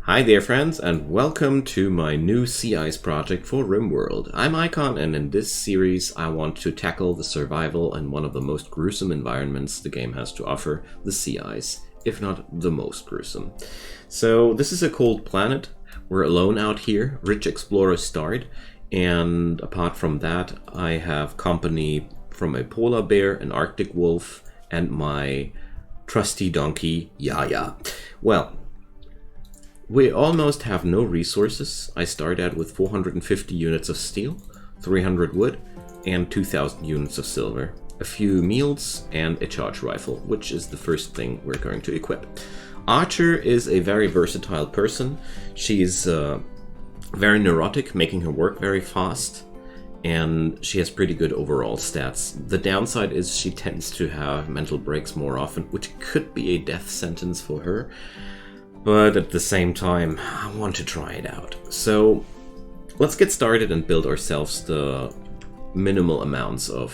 Hi there friends, and welcome to my new sea ice project for Rimworld. I'm Icon, and in this series I want to tackle the survival in one of the most gruesome environments the game has to offer, the sea ice, if not the most gruesome. So this is a cold planet, we're alone out here, rich explorers start, and apart from that I have company from a polar bear, an arctic wolf, and my trusty donkey, Yaya. Well, we almost have no resources. I start out with 450 units of steel, 300 wood, and 2000 units of silver. A few meals and a charge rifle, which is the first thing we're going to equip. Archer is a very versatile person. She's very neurotic, making her work very fast, and she has pretty good overall stats. The downside is she tends to have mental breaks more often, which could be a death sentence for her. But at the same time, I want to try it out. So let's get started and build ourselves the minimal amounts of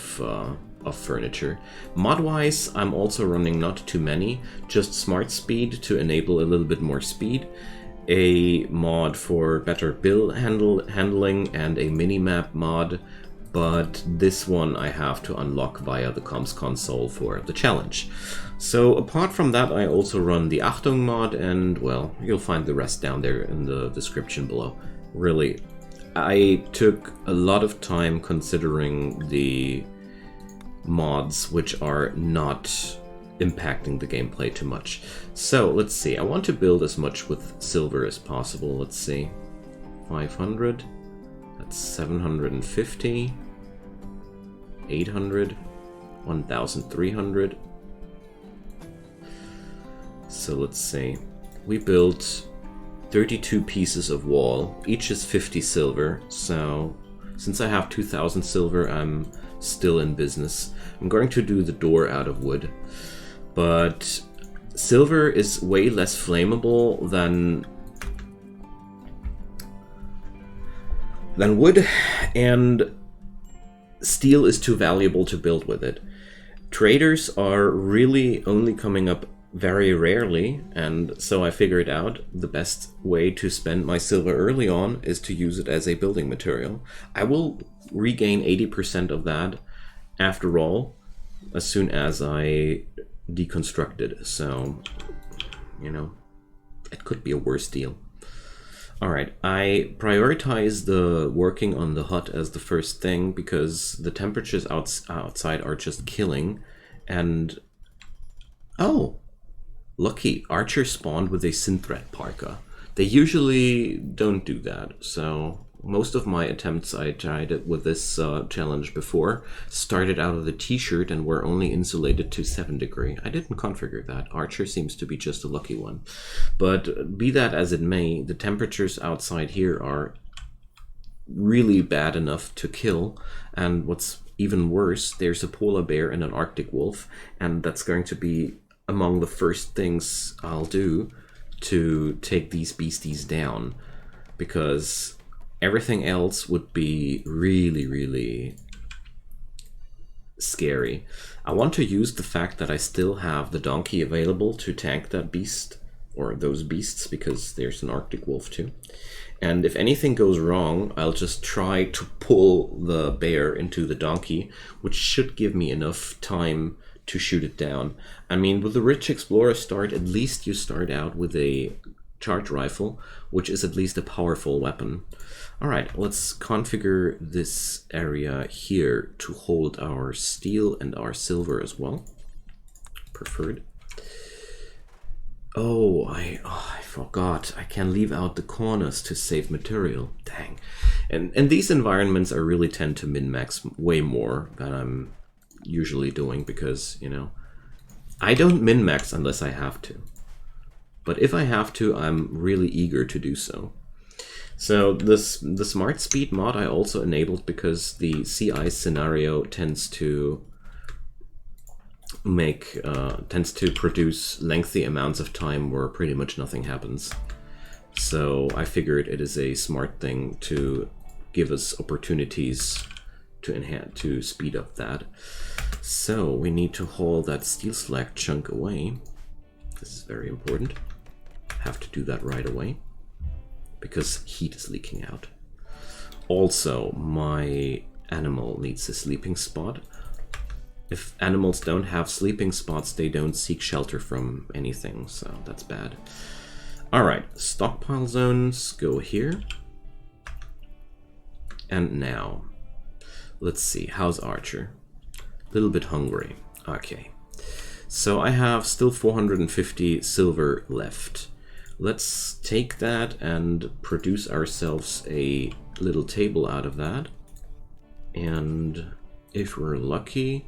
furniture. Mod-wise, I'm also running not too many, just smart speed to enable a little bit more speed, a mod for better build handling, and a minimap mod, but this one I have to unlock via the comms console for the challenge. So apart from that, I also run the Achtung mod, and well, you'll find the rest down there in the description below. Really, I took a lot of time considering the mods which are not impacting the gameplay too much. So let's see, I want to build as much with silver as possible. Let's see, 500, that's 750, 800, 1300. So let's see, we built 32 pieces of wall, each is 50 silver, so since I have 2000 silver, I'm still in business. I'm going to do the door out of wood, but silver is way less flammable than wood, and steel is too valuable to build with it. Traders are really only coming up very rarely, and so I figured out the best way to spend my silver early on is to use it as a building material. I will regain 80% of that after all, as soon as I deconstruct it, so, you know, it could be a worse deal. Alright, I prioritize the working on the hut as the first thing because the temperatures outside are just killing, and oh! Lucky, Archer spawned with a synthread parka. They usually don't do that, so most of my attempts I tried it with this challenge before started out of the t-shirt and were only insulated to 7 degree. I didn't configure that. Archer seems to be just a lucky one. But be that as it may, the temperatures outside here are really bad enough to kill, and what's even worse, there's a polar bear and an arctic wolf, and that's going to be among the first things I'll do to take these beasties down, because everything else would be really, really scary. I want to use the fact that I still have the donkey available to tank that beast, or those beasts, because there's an arctic wolf too. And if anything goes wrong, I'll just try to pull the bear into the donkey, which should give me enough time to shoot it down. I mean, with the rich explorer start, at least you start out with a charge rifle, which is at least a powerful weapon. Alright, let's configure this area here to hold our steel and our silver as well. Preferred. Oh, I forgot. I can leave out the corners to save material. Dang. And these environments I really tend to min-max way more than I'm usually doing, because, you know, I don't min-max unless I have to. But if I have to, I'm really eager to do so. So the smart speed mod I also enabled because the sea ice scenario tends to produce lengthy amounts of time where pretty much nothing happens. So I figured it is a smart thing to give us opportunities to speed up that. So we need to haul that steel slag chunk away. This is very important. Have to do that right away. because heat is leaking out. Also, my animal needs a sleeping spot. If animals don't have sleeping spots, they don't seek shelter from anything, so that's bad. Alright, stockpile zones go here. And now, let's see, how's Archer? A little bit hungry. Okay. So I have still 450 silver left. Let's take that and produce ourselves a little table out of that. And if we're lucky...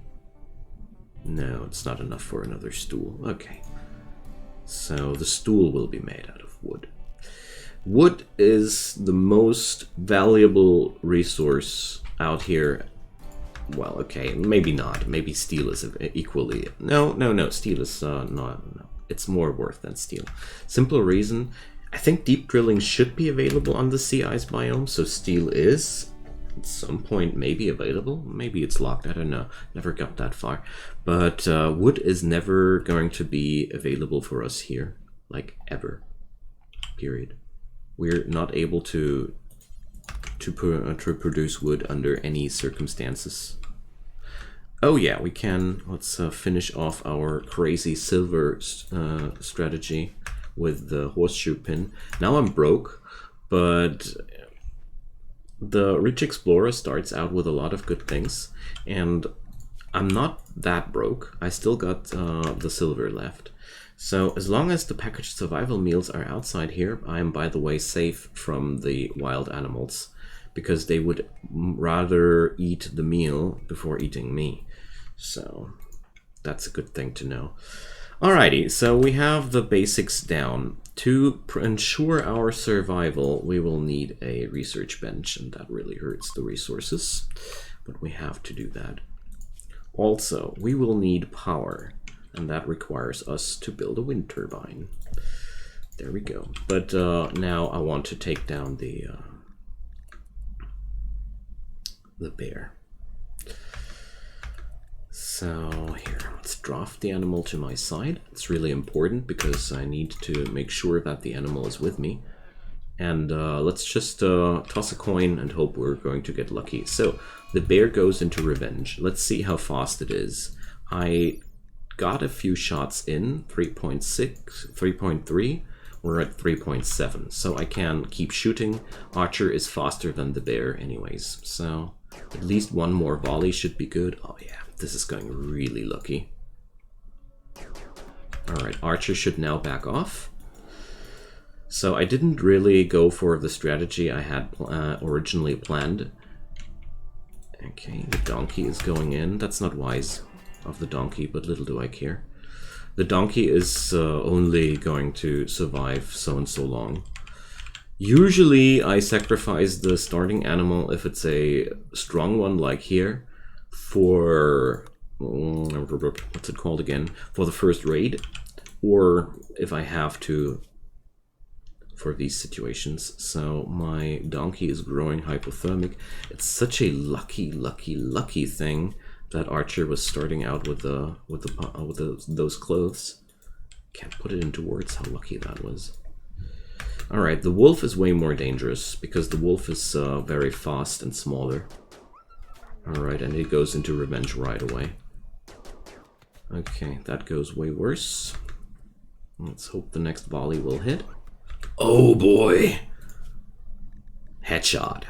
No, it's not enough for another stool. Okay. So the stool will be made out of wood. Wood is the most valuable resource out here. Well, okay, maybe not. Maybe steel is equally... No, steel is not... No. It's more worth than steel. Simple reason, I think deep drilling should be available on the sea ice biome, so steel is at some point maybe available. Maybe it's locked, I don't know. Never got that far. But wood is never going to be available for us here. Like, ever. Period. We're not able to produce wood under any circumstances. Oh yeah, we can. Let's finish off our crazy silver strategy with the horseshoe pin. Now I'm broke, but the Rich Explorer starts out with a lot of good things, and I'm not that broke. I still got the silver left. So as long as the packaged survival meals are outside here, I am, by the way, safe from the wild animals, because they would rather eat the meal before eating me. So that's a good thing to know. Alrighty, so we have the basics down. To ensure our survival, we will need a research bench, and that really hurts the resources, but we have to do that. Also, we will need power, and that requires us to build a wind turbine. There we go. But now I want to take down the bear. So here, let's draft the animal to my side. It's really important because I need to make sure that the animal is with me. And let's just toss a coin and hope we're going to get lucky. So the bear goes into revenge. Let's see how fast it is. I got a few shots in, 3.6, 3.3. We're at 3.7, so I can keep shooting. Archer is faster than the bear anyways, so at least one more volley should be good. Oh yeah, this is going really lucky. Alright, Archer should now back off. So I didn't really go for the strategy I had originally planned. Okay, the donkey is going in. That's not wise of the donkey, but little do I care. The donkey is only going to survive so and so long. Usually I sacrifice the starting animal if it's a strong one like here for, what's it called again, for the first raid, or if I have to for these situations. So my donkey is growing hypothermic. It's such a lucky thing that Archer was starting out with those clothes. Can't put it into words how lucky that was. Alright, the wolf is way more dangerous because the wolf is very fast and smaller. Alright, and it goes into revenge right away. Okay, that goes way worse. Let's hope the next volley will hit. Oh boy! Headshot.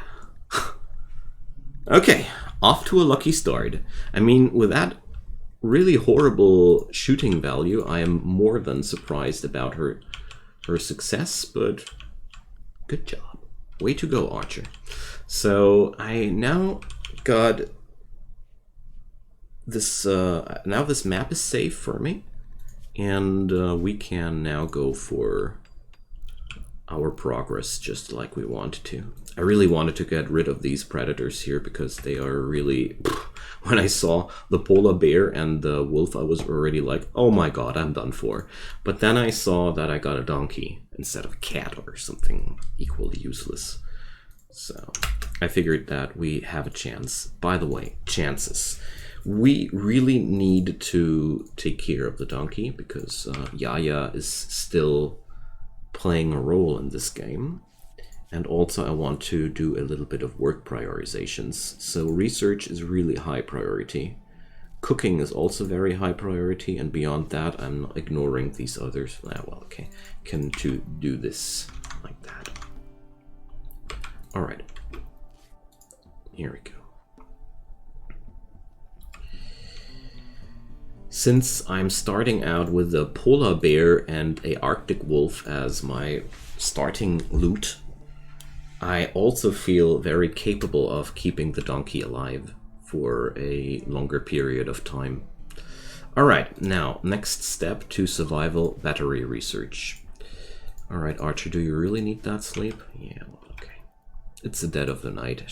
Okay, off to a lucky start. I mean, with that really horrible shooting value, I am more than surprised about her success, but good job. Way to go, Archer. So I now got this, now this map is safe for me, and we can now go for our progress just like we wanted to. I really wanted to get rid of these predators here because they are really... When I saw the polar bear and the wolf, I was already like, oh my god, I'm done for. But then I saw that I got a donkey instead of a cat or something equally useless. So I figured that we have a chance. By the way, chances. We really need to take care of the donkey because Yaya is still playing a role in this game. And also I want to do a little bit of work prioritizations. So research is really high priority. Cooking is also very high priority, and beyond that I'm ignoring these others. Well, okay, can do this like that. All right, here we go. Since I'm starting out with a polar bear and a Arctic wolf as my starting loot, I also feel very capable of keeping the donkey alive for a longer period of time. Alright, now, next step to survival battery research. Alright, Archer, do you really need that sleep? Yeah, well, okay. It's the dead of the night.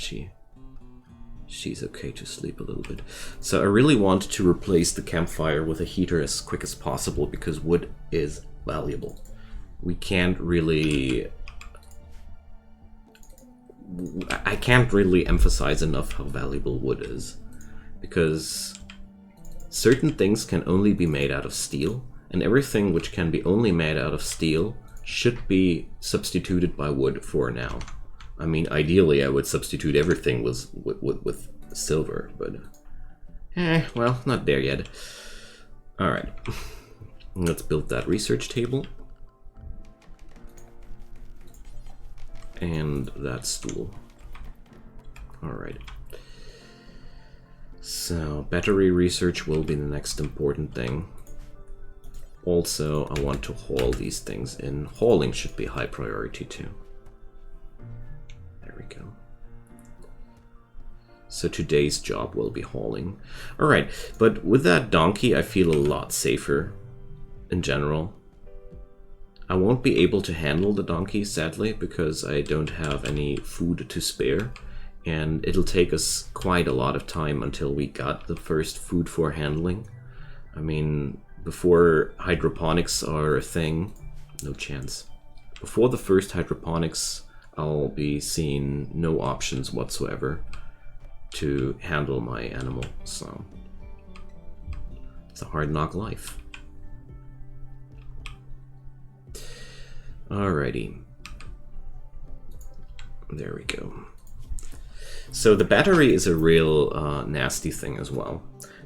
She's okay to sleep a little bit. So I really want to replace the campfire with a heater as quick as possible because wood is valuable. We can't really... I can't really emphasize enough how valuable wood is, because certain things can only be made out of steel, and everything which can be only made out of steel should be substituted by wood for now. I mean, ideally I would substitute everything with silver, but well, not there yet. Alright, let's build that research table. And that stool. Alright. So, battery research will be the next important thing. Also, I want to haul these things in. Hauling should be high priority too. There we go. So today's job will be hauling. Alright, but with that donkey I feel a lot safer in general. I won't be able to handle the donkey, sadly, because I don't have any food to spare, and it'll take us quite a lot of time until we got the first food for handling. I mean, before hydroponics are a thing, no chance. Before the first hydroponics, I'll be seeing no options whatsoever to handle my animal, so it's a hard knock life. Alrighty. There we go. So the battery is a real nasty thing as well,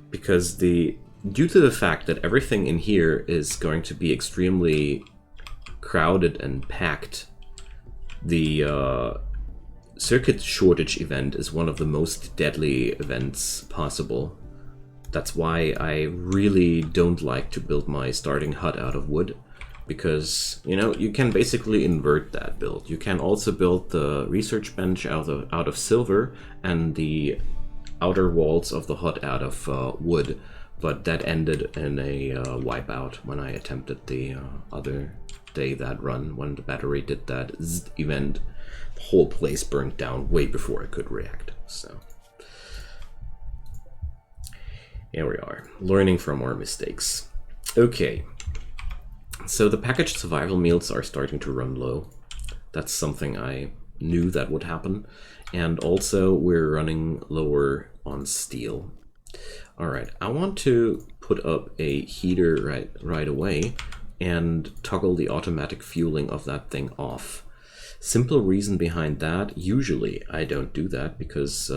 because due to the fact that everything in here is going to be extremely crowded and packed, the circuit shortage event is one of the most deadly events possible. That's why I really don't like to build my starting hut out of wood. Because, you know, you can basically invert that build. You can also build the research bench out of silver and the outer walls of the hut out of wood, but that ended in a wipeout when I attempted the other day that run. When the battery did that event, the whole place burned down way before I could react. So here we are, learning from our mistakes. Okay. So the packaged survival meals are starting to run low. That's something I knew that would happen. And also we're running lower on steel. Alright, I want to put up a heater right away and toggle the automatic fueling of that thing off. Simple reason behind that, usually I don't do that because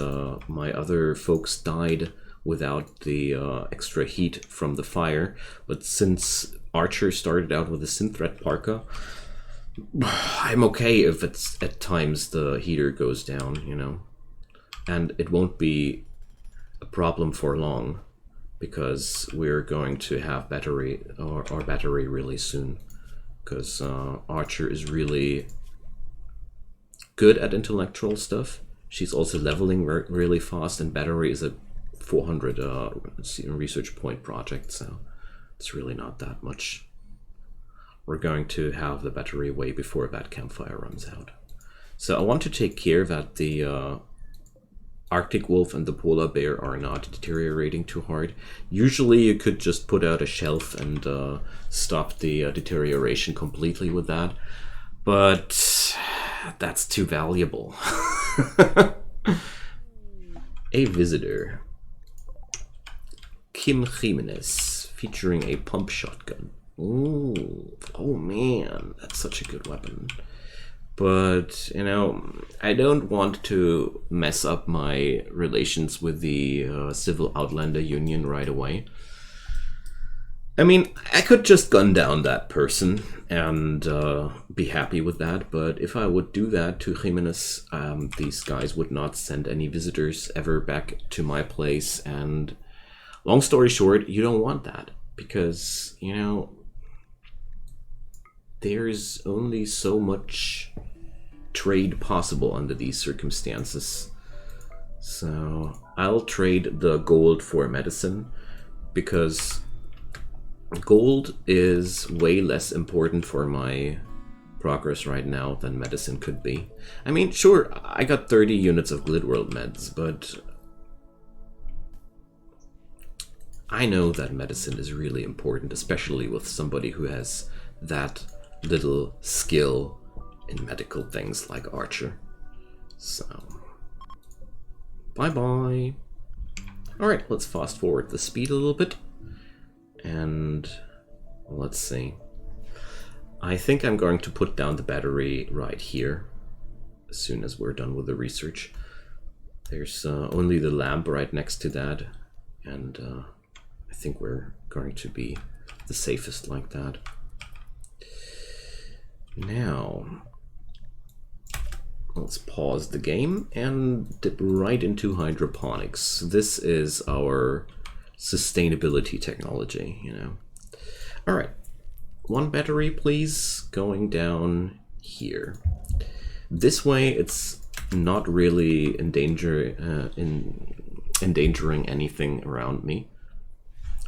my other folks died without the extra heat from the fire, but since Archer started out with a synthread parka, I'm okay if it's at times the heater goes down, you know, and it won't be a problem for long because we're going to have our battery really soon, because Archer is really good at intellectual stuff. She's also leveling really fast, and battery is a 400 research point project, so it's really not that much. We're going to have the battery way before that campfire runs out. So I want to take care that the Arctic wolf and the polar bear are not deteriorating too hard. Usually you could just put out a shelf and stop the deterioration completely with that, but that's too valuable. A visitor. Kim Jimenez, featuring a pump shotgun. Ooh, oh man, that's such a good weapon. But, you know, I don't want to mess up my relations with the Civil Outlander Union right away. I mean, I could just gun down that person and be happy with that, but if I would do that to Jimenez, these guys would not send any visitors ever back to my place, and long story short, you don't want that, because, you know, there's only so much trade possible under these circumstances. So I'll trade the gold for medicine, because gold is way less important for my progress right now than medicine could be. I mean, sure, I got 30 units of Glidworld meds, but I know that medicine is really important, especially with somebody who has that little skill in medical things like Archer. So, bye-bye. Alright, let's fast forward the speed a little bit. And let's see. I think I'm going to put down the battery right here as soon as we're done with the research. There's only the lamp right next to that, and I think we're going to be the safest like that. Now, let's pause the game and dip right into hydroponics. This is our sustainability technology, you know. All right, one battery, please, going down here. This way, it's not really endangering anything around me.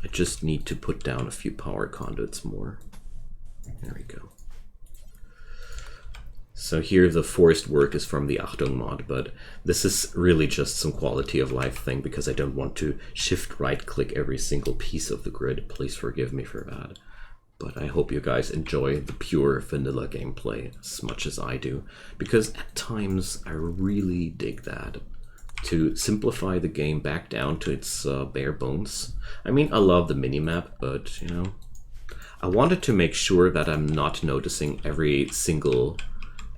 I just need to put down a few power conduits more. There we go. So here the forest work is from the Achtung mod, but this is really just some quality of life thing because I don't want to shift right click every single piece of the grid. Please forgive me for that. But I hope you guys enjoy the pure vanilla gameplay as much as I do, because at times I really dig that. To simplify the game back down to its bare bones. I mean, I love the minimap, but you know, I wanted to make sure that I'm not noticing every single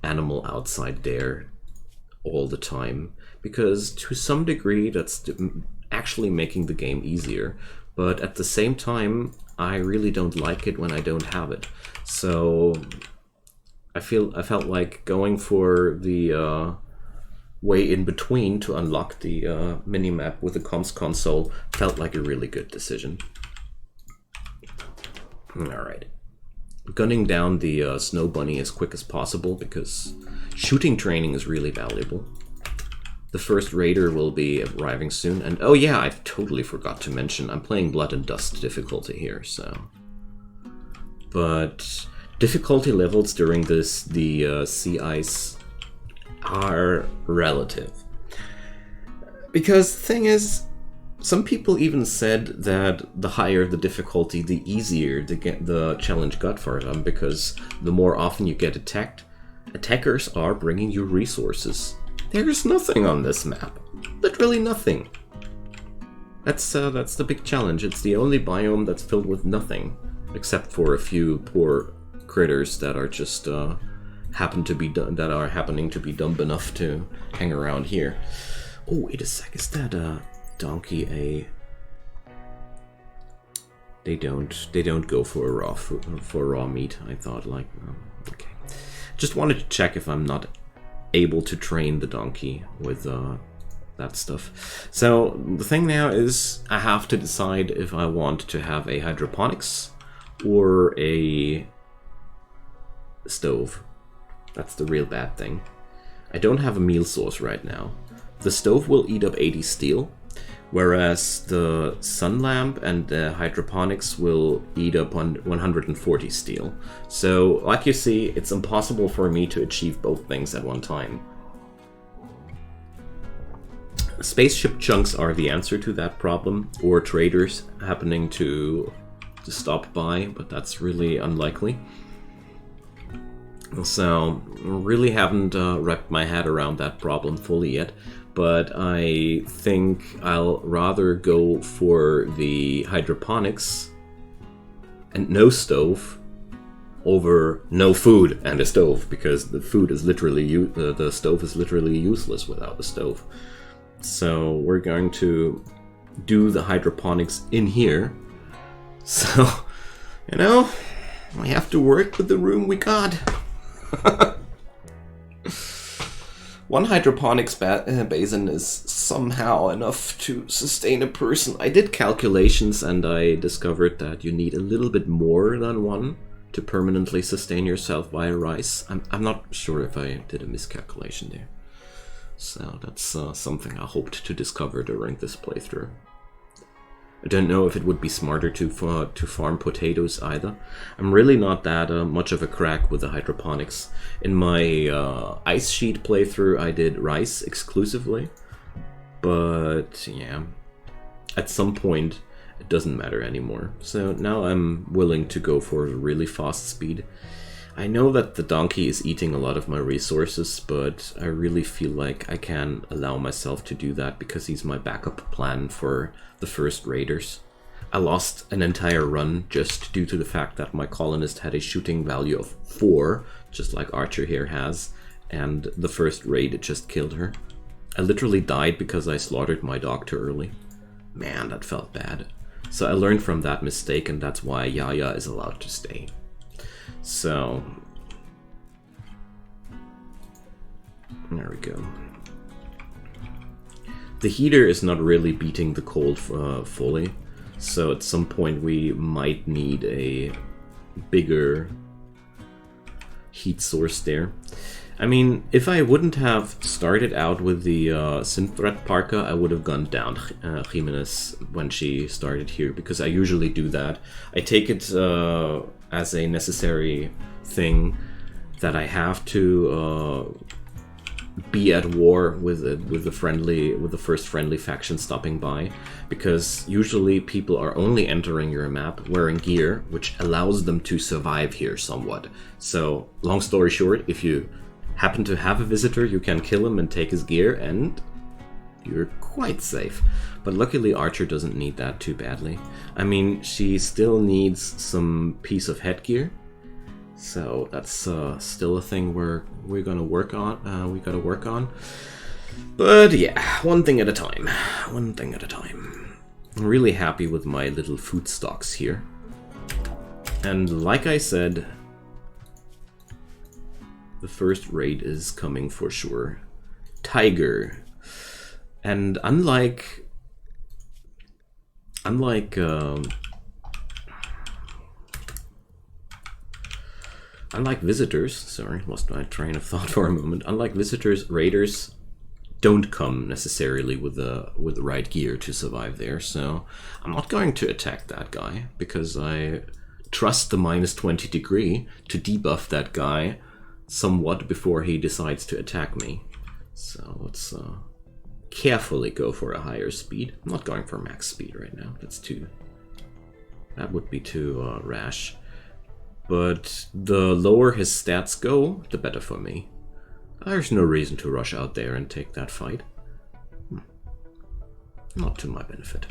animal outside there all the time, because to some degree that's actually making the game easier, but at the same time I really don't like it when I don't have it. So I felt like going for the way in between to unlock the minimap with the comms console felt like a really good decision. Alright. Gunning down the snow bunny as quick as possible because shooting training is really valuable. The first raider will be arriving soon, and oh yeah, I totally forgot to mention I'm playing Blood and Dust difficulty here, so. But difficulty levels during the sea ice are relative. Because the thing is, some people even said that the higher the difficulty, the easier the challenge got for them, because the more often you get attacked, attackers are bringing you resources. There's nothing on this map. Literally nothing. That's the big challenge. It's the only biome that's filled with nothing, except for a few poor critters that are just happening to be dumb enough to hang around here. Oh, wait a sec. Is that donkey a? They don't go for raw meat. I thought, like, okay. Just wanted to check if I'm not able to train the donkey with that stuff. So the thing now is I have to decide if I want to have a hydroponics or a stove. That's the real bad thing. I don't have a meal source right now. The stove will eat up 80 steel, whereas the sun lamp and the hydroponics will eat up on 140 steel. So, like you see, it's impossible for me to achieve both things at one time. Spaceship chunks are the answer to that problem, or traders happening to stop by, but that's really unlikely. So, really haven't wrapped my head around that problem fully yet, but I think I'll rather go for the hydroponics and no stove over no food and a stove, because the food is literally the stove is literally useless without the stove. So we're going to do the hydroponics in here. So, you know, we have to work with the room we got. One hydroponics basin is somehow enough to sustain a person. I did calculations and I discovered that you need a little bit more than one to permanently sustain yourself via rice. I'm not sure if I did a miscalculation there. So that's something I hoped to discover during this playthrough. I don't know if it would be smarter to farm potatoes either. I'm really not that much of a crack with the hydroponics. In my ice sheet playthrough I did rice exclusively, but yeah, at some point it doesn't matter anymore. So now I'm willing to go for a really fast speed. I know that the donkey is eating a lot of my resources, but I really feel like I can allow myself to do that because he's my backup plan for the first raiders. I lost an entire run just due to the fact that my colonist had a shooting value of 4, just like Archer here has, and the first raid just killed her. I literally died because I slaughtered my dog too early. Man, that felt bad. So I learned from that mistake, and that's why Yaya is allowed to stay. So, there we go. The heater is not really beating the cold fully, so at some point we might need a bigger heat source there. I mean, if I wouldn't have started out with the synth parka, I would have gunned down Jimenez when she started here, because I usually do that. I take it as a necessary thing that I have to be at war with the first friendly faction stopping by, because usually people are only entering your map wearing gear, which allows them to survive here somewhat. So, long story short, if you happen to have a visitor, you can kill him and take his gear, and you're quite safe. But luckily Archer doesn't need that too badly. I mean, she still needs some piece of headgear, so that's still a thing we're gonna work on. We gotta work on. But yeah, one thing at a time. One thing at a time. I'm really happy with my little food stocks here. And like I said, the first raid is coming for sure. Tiger. And unlike visitors, sorry, lost my train of thought for a moment. Unlike visitors, raiders don't come necessarily with the right gear to survive there. So I'm not going to attack that guy because I trust the -20 degree to debuff that guy somewhat before he decides to attack me. So let's carefully go for a higher speed. I'm not going for max speed right now. That would be too rash. But the lower his stats go, the better for me. There's no reason to rush out there and take that fight. Not to my benefit.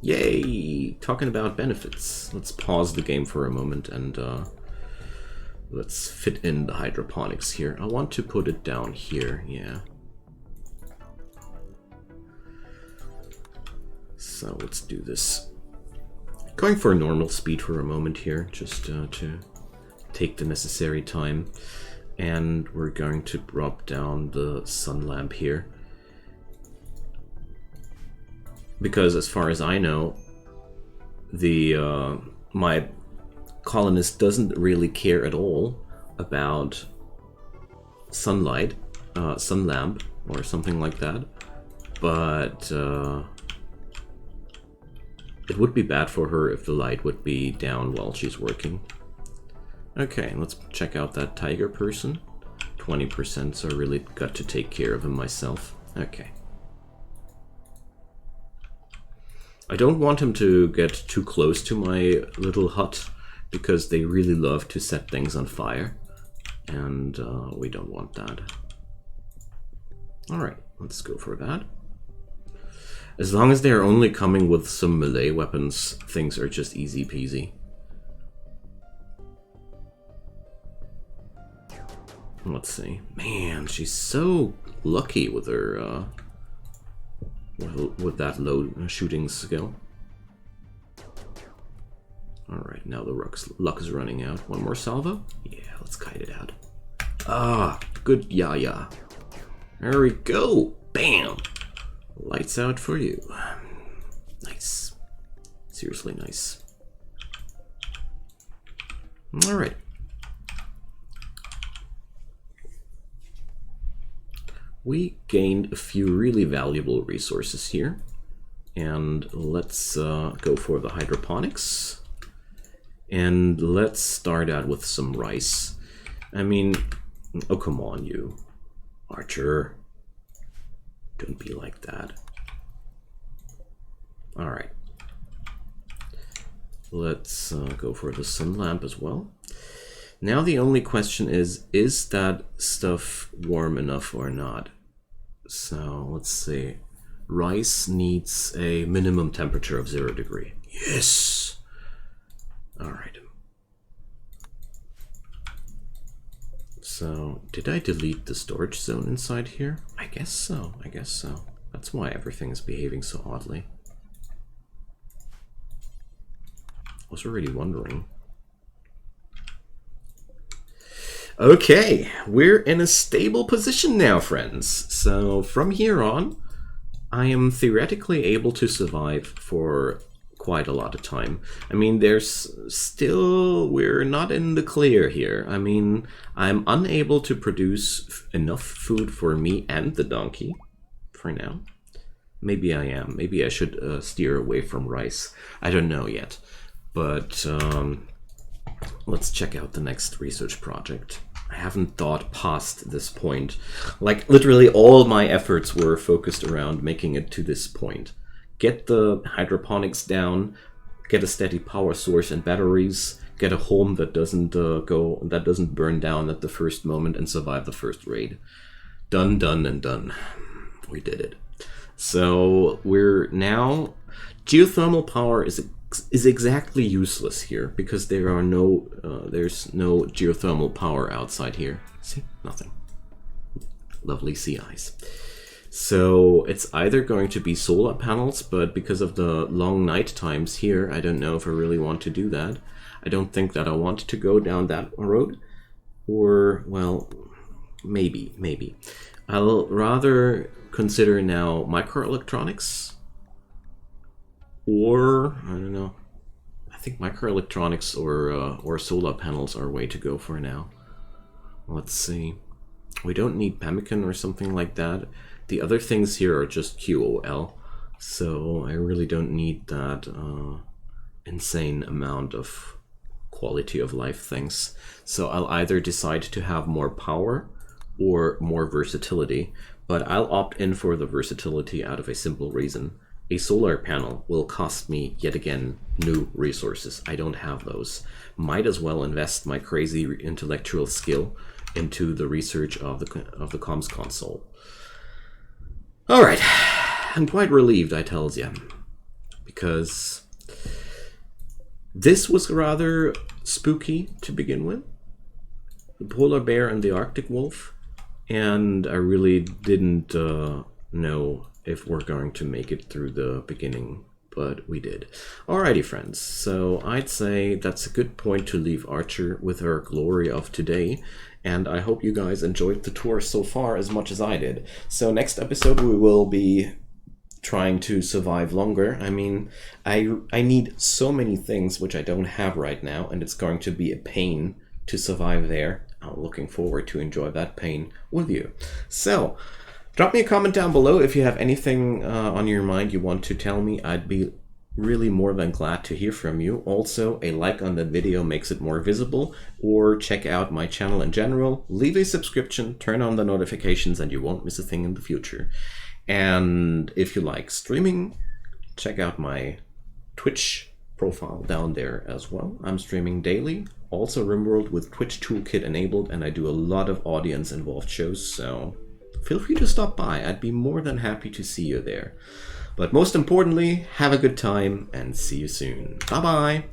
Yay! Talking about benefits. Let's pause the game for a moment and let's fit in the hydroponics here. I want to put it down here, yeah. So let's do this. Going for a normal speed for a moment here, just to take the necessary time. And we're going to drop down the sun lamp here. Because as far as I know, my colonist doesn't really care at all about sunlight, sun lamp, or something like that. But it would be bad for her if the light would be down while she's working. Okay, let's check out that tiger person. 20%, so I really got to take care of him myself. Okay. I don't want him to get too close to my little hut, because they really love to set things on fire. And we don't want that. Alright, let's go for that. As long as they're only coming with some melee weapons, things are just easy peasy. Let's see. Man, she's so lucky with her, with that low shooting skill. Alright, now the luck is running out. One more salvo? Yeah, let's kite it out. Ah, good yaya. There we go. Bam! Lights out for you. Nice. Seriously nice. Alright. We gained a few really valuable resources here. And let's go for the hydroponics. And let's start out with some rice. I mean, oh come on you, Archer. Don't be like that. Alright. Let's go for the sun lamp as well. Now the only question is that stuff warm enough or not? So let's see. Rice needs a minimum temperature of 0 degree. Yes! Alright. So, did I delete the storage zone inside here? I guess so, I guess so. That's why everything is behaving so oddly. I was already wondering. Okay, we're in a stable position now, friends. So from here on, I am theoretically able to survive for quite a lot of time. I mean, we're not in the clear here. I mean, I'm unable to produce enough food for me and the donkey for now. Maybe I am. Maybe I should steer away from rice. I don't know yet. But let's check out the next research project. I haven't thought past this point. Like, literally all my efforts were focused around making it to this point. Get the hydroponics down, get a steady power source and batteries, get a home that doesn't burn down at the first moment and survive the first raid. Done, done, and done. We did it. So we're now... Geothermal power is exactly useless here because there's no geothermal power outside here. See, nothing. Lovely sea ice. So it's either going to be solar panels, but because of the long night times here, I don't know if I really want to do that. I don't think that I want to go down that road. Or, well, maybe. I'll rather consider now microelectronics. Or, I don't know. I think microelectronics or solar panels are a way to go for now. Let's see. We don't need pemmican or something like that. The other things here are just QOL, so I really don't need that insane amount of quality of life things. So I'll either decide to have more power or more versatility, but I'll opt in for the versatility out of a simple reason. A solar panel will cost me, yet again, new resources. I don't have those. Might as well invest my crazy intellectual skill into the research of the comms console. Alright, I'm quite relieved, I tells ya, because this was rather spooky to begin with. The polar bear and the Arctic wolf, and I really didn't know if we're going to make it through the beginning, but we did. Alrighty, friends, so I'd say that's a good point to leave Archer with her glory of today, and I hope you guys enjoyed the tour so far as much as I did. So next episode we will be trying to survive longer. I mean, I need so many things which I don't have right now, and it's going to be a pain to survive there. I'm looking forward to enjoy that pain with you. So, drop me a comment down below if you have anything on your mind you want to tell me. I'd be really more than glad to hear from you. Also, a like on the video makes it more visible, or check out my channel in general. Leave a subscription, turn on the notifications, and you won't miss a thing in the future. And if you like streaming, check out my Twitch profile down there as well. I'm streaming daily, also Rimworld with Twitch Toolkit enabled, and I do a lot of audience involved shows, so feel free to stop by. I'd be more than happy to see you there. But most importantly, have a good time and see you soon. Bye bye!